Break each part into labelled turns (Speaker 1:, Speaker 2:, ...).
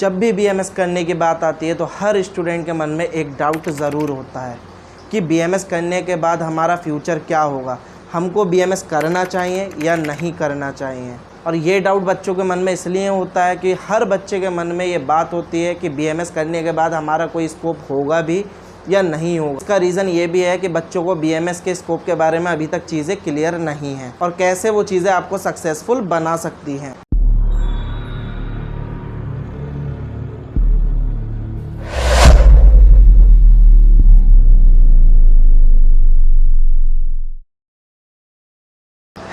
Speaker 1: जब भी बीएमएस करने की बात आती है तो हर स्टूडेंट के मन में एक डाउट ज़रूर होता है कि बीएमएस करने के बाद हमारा फ्यूचर क्या होगा, हमको बीएमएस करना चाहिए या नहीं करना चाहिए। और ये डाउट बच्चों के मन में इसलिए होता है कि हर बच्चे के मन में ये बात होती है कि बीएमएस करने के बाद हमारा कोई स्कोप होगा भी या नहीं होगा। इसका रीज़न ये भी है कि बच्चों को बीएमएस के स्कोप के बारे में अभी तक चीज़ें क्लियर नहीं हैं और कैसे वो चीज़ें आपको सक्सेसफुल बना सकती हैं।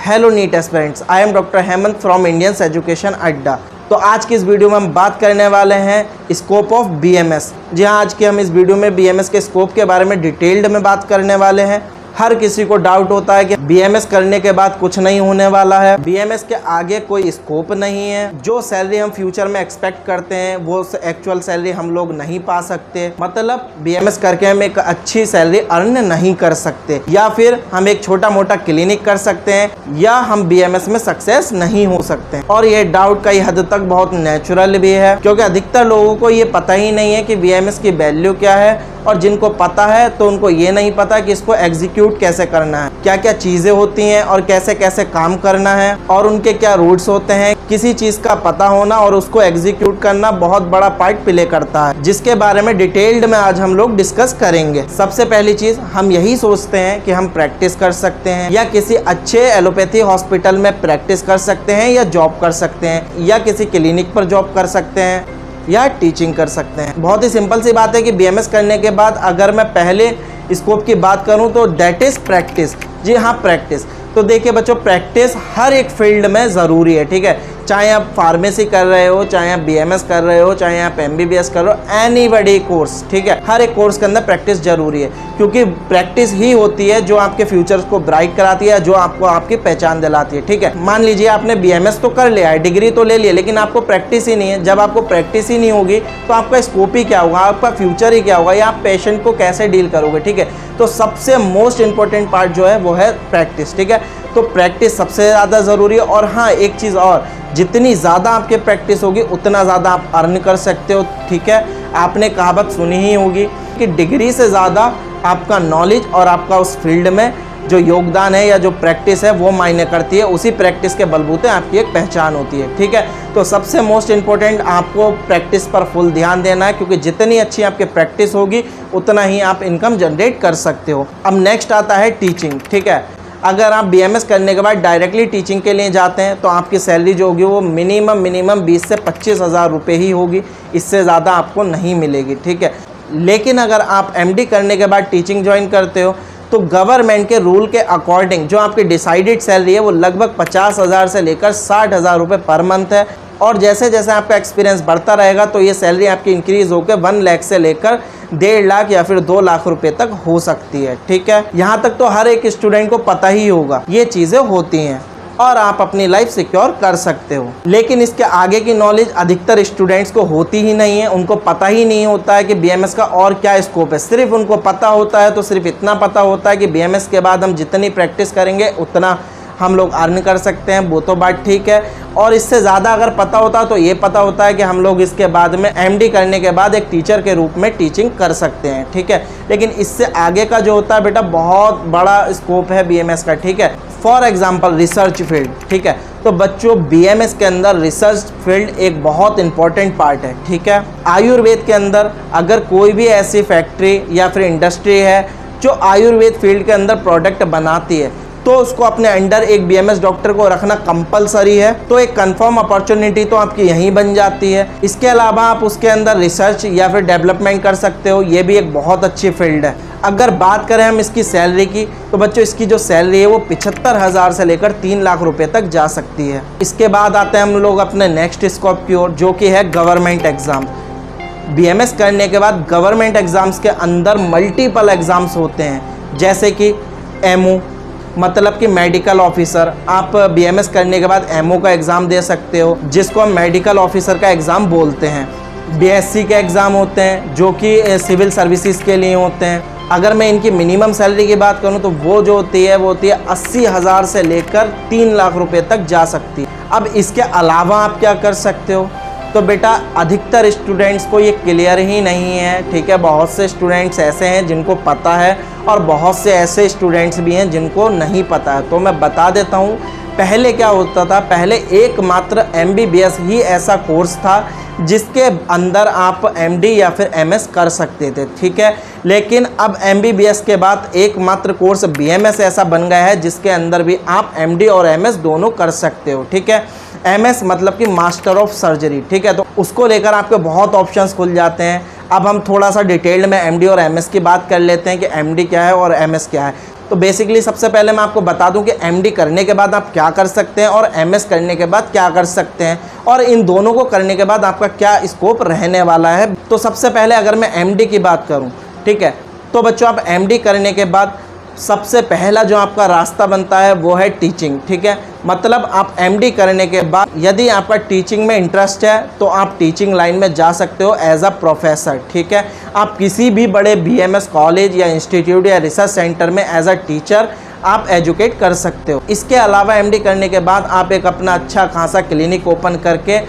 Speaker 1: Hello NEET aspirants, I am doctor Hemant from Indians education Adda. तो आज की इस वीडियो में हम बात करने वाले हैं स्कोप ऑफ बीएमएस। जी हाँ, आज के हम इस वीडियो में बीएमएस के स्कोप के बारे में डिटेल्ड में बात करने वाले हैं। हर किसी को डाउट होता है कि बीएमएस करने के बाद कुछ नहीं होने वाला है, बीएमएस के आगे कोई स्कोप नहीं है, जो सैलरी हम फ्यूचर में एक्सपेक्ट करते हैं वो एक्चुअल सैलरी हम लोग नहीं पा सकते, मतलब बीएमएस करके हम एक अच्छी सैलरी अर्न नहीं कर सकते, या फिर हम एक छोटा मोटा क्लिनिक कर सकते हैं, या हम बीएमएस में सक्सेस नहीं हो सकते। और ये डाउट कई हद तक बहुत नेचुरल भी है, क्योंकि अधिकतर लोगों को ये पता ही नहीं है कि बीएमएस की वैल्यू क्या है, और जिनको पता है तो उनको ये नहीं पता कि इसको एग्जीक्यूट कैसे करना है, क्या क्या चीज़ें होती हैं और कैसे कैसे काम करना है, और उनके क्या रूट्स होते हैं। किसी चीज़ का पता होना और उसको एग्जीक्यूट करना बहुत बड़ा पार्ट प्ले करता है, जिसके बारे में डिटेल्ड में आज हम लोग डिस्कस करेंगे। सबसे पहली चीज़, हम यही सोचते हैं कि हम प्रैक्टिस कर सकते हैं या किसी अच्छे एलोपैथी हॉस्पिटल में प्रैक्टिस कर सकते हैं, या जॉब कर सकते हैं, या किसी क्लिनिक पर जॉब कर सकते हैं, या टीचिंग कर सकते हैं। बहुत ही सिंपल सी बात है कि बीएमएस करने के बाद अगर मैं पहले स्कोप की बात करूं तो दैट इज़ प्रैक्टिस। जी हाँ, प्रैक्टिस। तो देखिए बच्चों, प्रैक्टिस हर एक फील्ड में ज़रूरी है, ठीक है। चाहे आप फार्मेसी कर रहे हो, चाहे आप बीएमएस कर रहे हो, चाहे आप एमबीबीएस कर रहे हो, एनीबॉडी कोर्स, ठीक है। हर एक कोर्स के अंदर प्रैक्टिस जरूरी है, क्योंकि प्रैक्टिस ही होती है जो आपके फ्यूचर्स को ब्राइट कराती है, जो आपको आपकी पहचान दिलाती है, ठीक है। मान लीजिए आपने बीएमएस तो कर लिया है, डिग्री तो ले लिया, लेकिन आपको प्रैक्टिस ही नहीं है। जब आपको प्रैक्टिस ही नहीं होगी तो आपका स्कोप ही क्या होगा, आपका फ्यूचर ही क्या होगा, या आप पेशेंट को कैसे डील करोगे, ठीक है। तो सबसे मोस्ट इंपॉर्टेंट पार्ट जो है वो है प्रैक्टिस, ठीक है। तो प्रैक्टिस सबसे ज़्यादा ज़रूरी है। और हाँ, एक चीज़ और, जितनी ज़्यादा आपके प्रैक्टिस होगी उतना ज़्यादा आप अर्न कर सकते हो, ठीक है। आपने कहावत सुनी ही होगी कि डिग्री से ज़्यादा आपका नॉलेज और आपका उस फील्ड में जो योगदान है या जो प्रैक्टिस है वो मायने करती है। उसी प्रैक्टिस के बलबूते आपकी एक पहचान होती है, ठीक है। तो सबसे मोस्ट इम्पोर्टेंट, आपको प्रैक्टिस पर फुल ध्यान देना है, क्योंकि जितनी अच्छी आपकी प्रैक्टिस होगी उतना ही आप इनकम जनरेट कर सकते हो। अब नेक्स्ट आता है टीचिंग, ठीक है। अगर आप बीएमएस करने के बाद डायरेक्टली टीचिंग के लिए जाते हैं तो आपकी सैलरी जो होगी वो मिनिमम 20 से 25 हज़ार रुपये ही होगी, इससे ज़्यादा आपको नहीं मिलेगी, ठीक है। लेकिन अगर आप एमडी करने के बाद टीचिंग ज्वाइन करते हो तो गवर्नमेंट के रूल के अकॉर्डिंग जो आपकी डिसाइडेड सैलरी है वो लगभग 50 हज़ार से लेकर 60 हज़ार रुपये पर मंथ है। और जैसे जैसे आपका एक्सपीरियंस बढ़ता रहेगा तो ये सैलरी आपकी इंक्रीज़ होकर 1 लाख से लेकर 1.5 लाख या फिर 2 लाख रुपए तक हो सकती है, ठीक है। यहाँ तक तो हर एक स्टूडेंट को पता ही होगा ये चीज़ें होती हैं और आप अपनी लाइफ सिक्योर कर सकते हो। लेकिन इसके आगे की नॉलेज अधिकतर स्टूडेंट्स को होती ही नहीं है, उनको पता ही नहीं होता है कि बीएमएस का और क्या स्कोप है। सिर्फ उनको पता होता है तो सिर्फ इतना पता होता है कि बीएमएस के बाद हम जितनी प्रैक्टिस करेंगे उतना हम लोग अर्न कर सकते हैं, वो तो बात ठीक है। और इससे ज़्यादा अगर पता होता तो ये पता होता है कि हम लोग इसके बाद में एमडी करने के बाद एक टीचर के रूप में टीचिंग कर सकते हैं, ठीक है। लेकिन इससे आगे का जो होता है बेटा, बहुत बड़ा स्कोप है बीएमएस का, ठीक है। फॉर एग्जाम्पल रिसर्च फील्ड, ठीक है। तो बच्चों, बीएमएस के अंदर रिसर्च फील्ड एक बहुत इंपॉर्टेंट पार्ट है, ठीक है। आयुर्वेद के अंदर अगर कोई भी ऐसी फैक्ट्री या फिर इंडस्ट्री है जो आयुर्वेद फील्ड के अंदर प्रोडक्ट बनाती है तो उसको अपने अंडर एक बीएमएस डॉक्टर को रखना कंपलसरी है। तो एक कंफर्म अपॉर्चुनिटी तो आपकी यहीं बन जाती है। इसके अलावा आप उसके अंदर रिसर्च या फिर डेवलपमेंट कर सकते हो, ये भी एक बहुत अच्छी फील्ड है। अगर बात करें हम इसकी सैलरी की तो बच्चों, इसकी जो सैलरी है वो 75 हज़ार से लेकर 3 लाख रुपए तक जा सकती है। इसके बाद आते हैं हम लोग अपने नेक्स्ट स्कोप की ओर, जो कि है गवर्नमेंट एग्ज़ाम। बीएमएस करने के बाद गवर्नमेंट एग्ज़ाम्स के अंदर मल्टीपल एग्ज़ाम्स होते हैं, जैसे कि एमओ, मतलब कि मेडिकल ऑफिसर। आप बीएमएस करने के बाद एमओ का एग्ज़ाम दे सकते हो, जिसको हम मेडिकल ऑफिसर का एग्ज़ाम बोलते हैं। बीएससी के एग्ज़ाम होते हैं जो कि सिविल सर्विसेज के लिए होते हैं। अगर मैं इनकी मिनिमम सैलरी की बात करूं तो वो जो होती है वो होती है 80 हज़ार से लेकर 3 लाख रुपए तक जा सकती है। अब इसके अलावा आप क्या कर सकते हो, तो बेटा अधिकतर स्टूडेंट्स को ये क्लियर ही नहीं है, ठीक है। बहुत से स्टूडेंट्स ऐसे हैं जिनको पता है और बहुत से ऐसे स्टूडेंट्स भी हैं जिनको नहीं पता है। तो मैं बता देता हूँ, पहले क्या होता था, पहले एकमात्र MBBS ही ऐसा कोर्स था जिसके अंदर आप MD या फिर MS कर सकते थे, ठीक है। लेकिन अब MBBS के बाद एकमात्र कोर्स BMS ऐसा बन गया है जिसके अंदर भी आप MD और MS दोनों कर सकते हो, ठीक है। MS मतलब कि मास्टर ऑफ सर्जरी, ठीक है। तो उसको लेकर आपके बहुत ऑप्शंस खुल जाते हैं। अब हम थोड़ा सा डिटेल्ड में MD और MS की बात कर लेते हैं कि MD क्या है और MS क्या है। तो बेसिकली सबसे पहले मैं आपको बता दूं कि MD करने के बाद आप क्या कर सकते हैं और MS करने के बाद क्या कर सकते हैं, और इन दोनों को करने के बाद आपका क्या स्कोप रहने वाला है। तो सबसे पहले अगर मैं MD की बात करूं, ठीक है, तो बच्चों आप MD करने के बाद सबसे पहला जो आपका रास्ता बनता है वो है टीचिंग, ठीक है। मतलब आप MD करने के बाद यदि आपका टीचिंग में इंटरेस्ट है तो आप टीचिंग लाइन में जा सकते हो एज अ प्रोफेसर, ठीक है। आप किसी भी बड़े BMS कॉलेज या इंस्टीट्यूट या रिसर्च सेंटर में एज अ टीचर आप एजुकेट कर सकते हो। इसके अलावा MD करने के बाद आप एक अपना अच्छा खासा क्लिनिक ओपन करके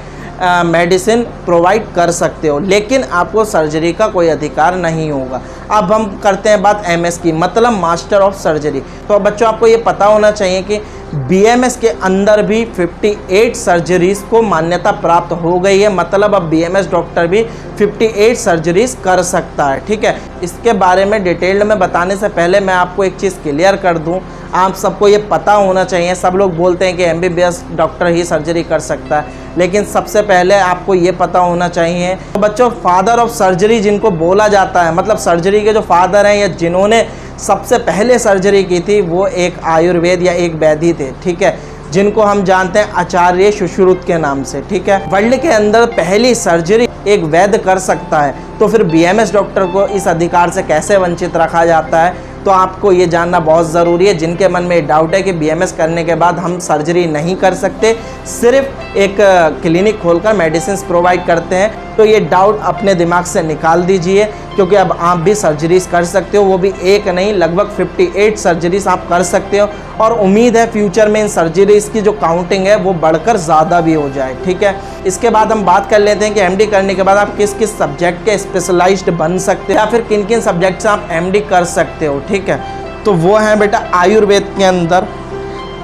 Speaker 1: मेडिसिन प्रोवाइड कर सकते हो, लेकिन आपको सर्जरी का कोई अधिकार नहीं होगा। अब हम करते हैं बात MS की, मतलब मास्टर ऑफ सर्जरी। तो बच्चों आपको ये पता होना चाहिए कि BMS के अंदर भी 58 सर्जरीज़ को मान्यता प्राप्त हो गई है। मतलब अब BMS डॉक्टर भी 58 सर्जरीज़ कर सकता है, ठीक है। इसके बारे में डिटेल्ड में बताने से पहले मैं आपको एक चीज़ क्लियर कर दूं, आप सबको ये पता होना चाहिए। सब लोग बोलते हैं कि MBBS डॉक्टर ही सर्जरी कर सकता है, लेकिन सबसे पहले आपको ये पता होना चाहिए। तो बच्चों फादर ऑफ सर्जरी जिनको बोला जाता है, मतलब सर्जरी के जो फादर हैं या जिन्होंने सबसे पहले सर्जरी की थी, वो एक आयुर्वेद या एक वैद्य थे, ठीक है, जिनको हम जानते हैं आचार्य सुश्रुत के नाम से, ठीक है। वर्ल्ड के अंदर पहली सर्जरी एक वैद्य कर सकता है, तो फिर BMS डॉक्टर को इस अधिकार से कैसे वंचित रखा जाता है? तो आपको ये जानना बहुत ज़रूरी है। जिनके मन में डाउट है कि BMS करने के बाद हम सर्जरी नहीं कर सकते, सिर्फ एक क्लिनिक खोलकर मेडिसिन प्रोवाइड करते हैं, तो ये डाउट अपने दिमाग से निकाल दीजिए, क्योंकि अब आप भी सर्जरीज कर सकते हो, वो भी एक नहीं लगभग 58 सर्जरीज आप कर सकते हो। और उम्मीद है फ्यूचर में इन सर्जरीज की जो काउंटिंग है वो बढ़कर ज़्यादा भी हो जाए, ठीक है। इसके बाद हम बात कर लेते हैं कि MD करने के बाद आप किस किस सब्जेक्ट के स्पेशलाइज्ड बन सकते हो या फिर किन किन सब्जेक्ट से आप MD कर सकते हो, ठीक है। तो वो है बेटा आयुर्वेद के अंदर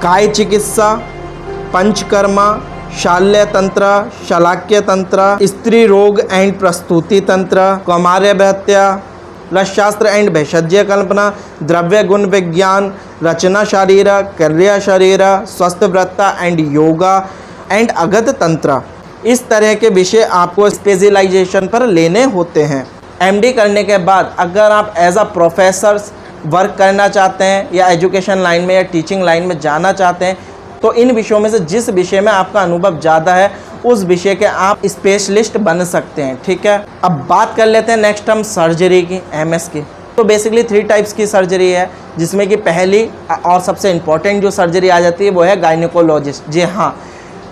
Speaker 1: काय चिकित्सा, पंचकर्मा, शाल्य तंत्र, शलाक्य तंत्र, स्त्री रोग एंड प्रस्तुति तंत्र, कौमार्य हत्या, रसशास्त्र एंड भेषज्य कल्पना, द्रव्य गुण विज्ञान, रचना शरीर, क्रिया शरीर, स्वस्थ वृत्ता एंड योगा एंड अगध तंत्र। इस तरह के विषय आपको स्पेशलाइजेशन पर लेने होते हैं। MD करने के बाद अगर आप एज अ प्रोफेसर वर्क करना चाहते हैं या एजुकेशन लाइन में या टीचिंग लाइन में जाना चाहते हैं, तो इन विषयों में से जिस विषय में आपका अनुभव ज़्यादा है उस विषय के आप स्पेशलिस्ट बन सकते हैं, ठीक है। अब बात कर लेते हैं नेक्स्ट हम सर्जरी की, MS की। तो बेसिकली 3 टाइप्स की सर्जरी है, जिसमें कि पहली और सबसे इम्पॉर्टेंट जो सर्जरी आ जाती है वो है गायनिकोलॉजिस्ट। जी हाँ,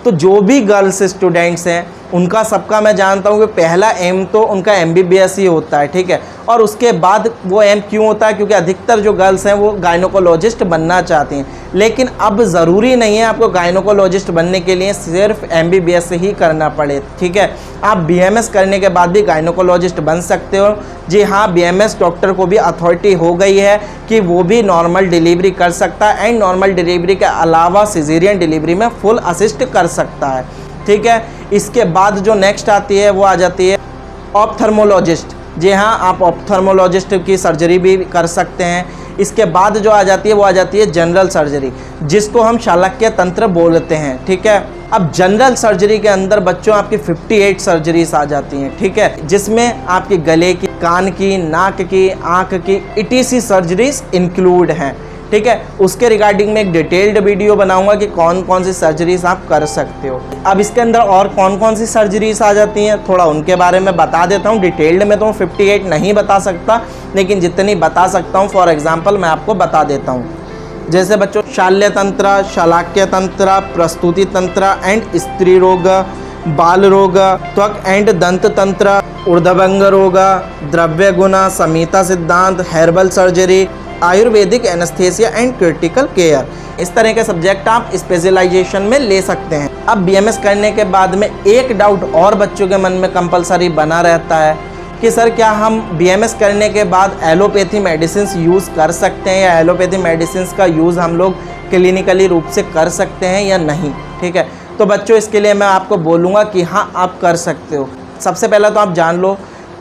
Speaker 1: तो जो भी गर्ल्स स्टूडेंट्स हैं उनका सबका मैं जानता हूँ कि पहला एम तो उनका MBBS ही होता है, ठीक है। और उसके बाद वो एम क्यों होता है? क्योंकि अधिकतर जो गर्ल्स हैं वो गायनोकोलॉजिस्ट बनना चाहती हैं, लेकिन अब ज़रूरी नहीं है आपको गायनोकोलॉजिस्ट बनने के लिए सिर्फ MBBS ही करना पड़े, ठीक है। आप BMS करने के बाद भी गायनोकोलॉजिस्ट बन सकते हो। जी हाँ, BMS डॉक्टर को भी अथॉरिटी हो गई है कि वो भी नॉर्मल डिलीवरी कर सकता है एंड नॉर्मल डिलीवरी के अलावा सिजेरियन डिलीवरी में फुल असिस्ट कर सकता है, ठीक है। इसके बाद जो नेक्स्ट आती है वो आ जाती है ऑप्थर्मोलॉजिस्ट। जी हाँ, आप ऑप्थर्मोलॉजिस्ट की सर्जरी भी कर सकते हैं। इसके बाद जो आ जाती है वो आ जाती है जनरल सर्जरी, जिसको हम शालक्य तंत्र बोलते हैं, ठीक है। अब जनरल सर्जरी के अंदर बच्चों आपकी 58 सर्जरीज आ जाती हैं, ठीक है, जिसमें आपके गले की, कान की, नाक की, आँख की ETC सर्जरीज इंक्लूड हैं, ठीक है। उसके रिगार्डिंग में एक डिटेल्ड वीडियो बनाऊंगा कि कौन कौन सी सर्जरीज आप कर सकते हो। अब इसके अंदर और कौन कौन सी सर्जरीज आ जाती हैं थोड़ा उनके बारे में बता देता हूँ। डिटेल्ड में तो 58 नहीं बता सकता, लेकिन जितनी बता सकता हूँ फॉर एग्जांपल मैं आपको बता देता हूँ। जैसे बच्चों शाल्य तंत्र, शलाक्य तंत्र, प्रस्तुति तंत्र एंड स्त्री रोग, बाल रोग, त्वक एंड दंत तंत्र, ऊर्ध्वभंग रोग, द्रव्य गुण, संहिता सिद्धांत, herbal surgery, Ayurvedic anaesthesia and critical care. इस तरह के सब्जेक्ट आप स्पेशलाइजेशन में ले सकते हैं। अब बीएमएस करने के बाद में एक डाउट और बच्चों के मन में कंपलसरी बना रहता है कि सर क्या हम बीएमएस करने के बाद एलोपैथी मेडिसिन यूज़ कर सकते हैं, या एलोपैथी मेडिसिन का यूज़ हम लोग क्लिनिकली रूप से कर सकते हैं या नहीं। ठीक है, तो बच्चों इसके लिए मैं आपको बोलूँगा कि हाँ आप कर सकते हो। सबसे पहला तो आप जान लो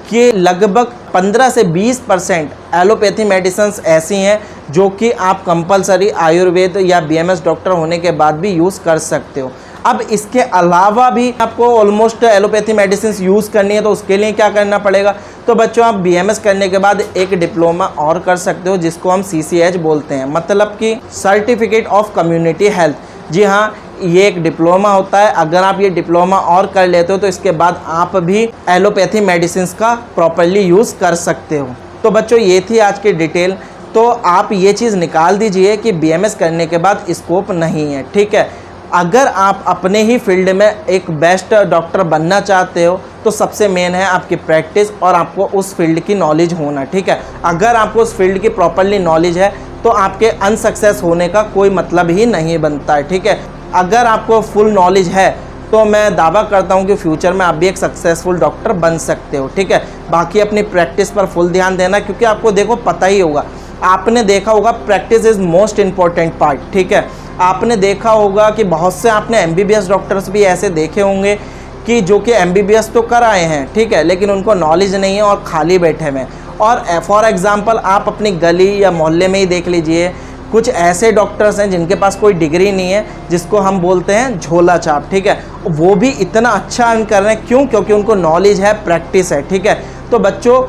Speaker 1: कि लगभग 15 से 20% एलोपैथी मेडिसिन्स ऐसी हैं जो कि आप कंपलसरी आयुर्वेद या बीएमएस डॉक्टर होने के बाद भी यूज़ कर सकते हो। अब इसके अलावा भी आपको ऑलमोस्ट एलोपैथी मेडिसिन यूज़ करनी है, तो उसके लिए क्या करना पड़ेगा, तो बच्चों आप बीएमएस करने के बाद एक डिप्लोमा और कर सकते हो जिसको हम CCH बोलते हैं, मतलब कि सर्टिफिकेट ऑफ कम्युनिटी हेल्थ। जी हाँ, ये एक डिप्लोमा होता है। अगर आप ये डिप्लोमा और कर लेते हो तो इसके बाद आप भी एलोपैथी मेडिसिन का प्रॉपरली यूज़ कर सकते हो। तो बच्चों ये थी आज की डिटेल। तो आप ये चीज़ निकाल दीजिए कि बीएमएस करने के बाद स्कोप नहीं है। ठीक है, अगर आप अपने ही फील्ड में एक बेस्ट डॉक्टर बनना चाहते हो तो सबसे मेन है आपकी प्रैक्टिस और आपको उस फील्ड की नॉलेज होना। ठीक है, अगर आपको उस फील्ड की प्रॉपरली नॉलेज है तो आपके अनसक्सेस होने का कोई मतलब ही नहीं बनता है। ठीक है, अगर आपको फुल नॉलेज है तो मैं दावा करता हूं कि फ्यूचर में आप भी एक सक्सेसफुल डॉक्टर बन सकते हो। ठीक है, बाकी अपनी प्रैक्टिस पर फुल ध्यान देना, क्योंकि आपको देखो पता ही होगा, आपने देखा होगा practice is most important part. ठीक है, आपने देखा होगा कि बहुत से आपने MBBS डॉक्टर्स भी ऐसे देखे होंगे कि जो कि MBBS तो कर आए हैं, ठीक है, लेकिन उनको नॉलेज नहीं है और खाली बैठे हुए हैं। और फॉर एग्ज़ाम्पल आप अपनी गली या मोहल्ले में ही देख लीजिए, कुछ ऐसे डॉक्टर्स हैं जिनके पास कोई डिग्री नहीं है, जिसको हम बोलते हैं झोला छाप। ठीक है, वो भी इतना अच्छा अर्न कर रहे हैं, क्यों? क्योंकि उनको नॉलेज है, प्रैक्टिस है। ठीक है, तो बच्चों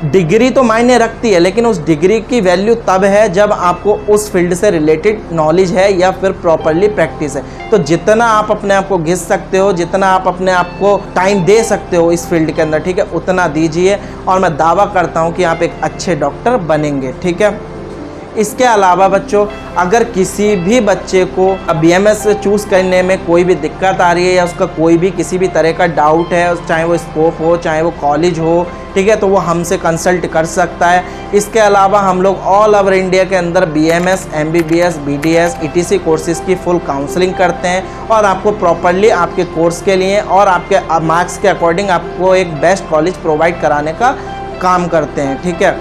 Speaker 1: डिग्री तो मायने रखती है, लेकिन उस डिग्री की वैल्यू तब है जब आपको उस फील्ड से रिलेटेड नॉलेज है या फिर प्रॉपरली प्रैक्टिस है। तो जितना आप अपने आप को घिस सकते हो, जितना आप अपने आप को टाइम दे सकते हो इस फील्ड के अंदर, ठीक है, उतना दीजिए और मैं दावा करता हूँ कि आप एक अच्छे डॉक्टर बनेंगे। ठीक है, इसके अलावा बच्चों अगर किसी भी बच्चे को बीएमएस चूज़ करने में कोई भी दिक्कत आ रही है या उसका कोई भी किसी भी तरह का डाउट है, चाहे वो स्कोप हो चाहे वो कॉलेज हो, ठीक है, तो वो हमसे कंसल्ट कर सकता है। इसके अलावा हम लोग ऑल ओवर इंडिया के अंदर BMS, MBBS, BDS, ETC courses की फुल काउंसलिंग करते हैं और आपको प्रॉपरली आपके कोर्स के लिए और आपके मार्क्स के अकॉर्डिंग आपको एक बेस्ट कॉलेज प्रोवाइड कराने का काम करते हैं। ठीक है,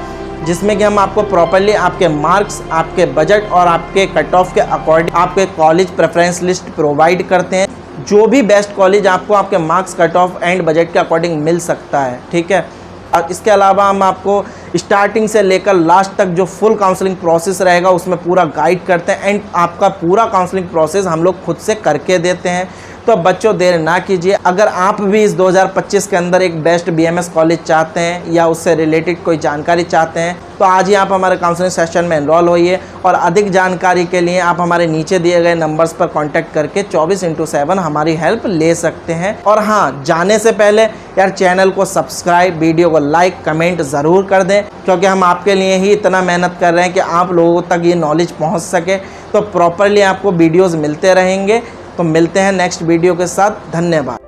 Speaker 1: जिसमें कि हम आपको प्रॉपरली आपके मार्क्स, आपके बजट और आपके कट ऑफ के अकॉर्डिंग आपके कॉलेज प्रेफरेंस लिस्ट प्रोवाइड करते हैं। जो भी बेस्ट कॉलेज आपको आपके marks, cut off and budget के अकॉर्डिंग मिल सकता है। ठीक है, और इसके अलावा हम आपको स्टार्टिंग से लेकर लास्ट तक जो फुल काउंसलिंग प्रोसेस रहेगा उसमें पूरा गाइड करते हैं एंड आपका पूरा काउंसलिंग प्रोसेस हम लोग खुद से करके देते हैं। तो बच्चों देर ना कीजिए, अगर आप भी इस 2025 के अंदर एक बेस्ट BMS कॉलेज चाहते हैं या उससे रिलेटेड कोई जानकारी चाहते हैं तो आज ही आप हमारे काउंसलिंग सेशन में एनरोल होइए और अधिक जानकारी के लिए आप हमारे नीचे दिए गए नंबर्स पर कांटेक्ट करके 24/7 हमारी हेल्प ले सकते हैं। और हाँ, जाने से पहले यार चैनल को सब्सक्राइब, वीडियो को लाइक, कमेंट ज़रूर कर दें, क्योंकि हम आपके लिए ही इतना मेहनत कर रहे हैं कि आप लोगों तक ये नॉलेज पहुँच सके। तो प्रॉपरली आपको वीडियोज़ मिलते रहेंगे। तो मिलते हैं नेक्स्ट वीडियो के साथ। धन्यवाद।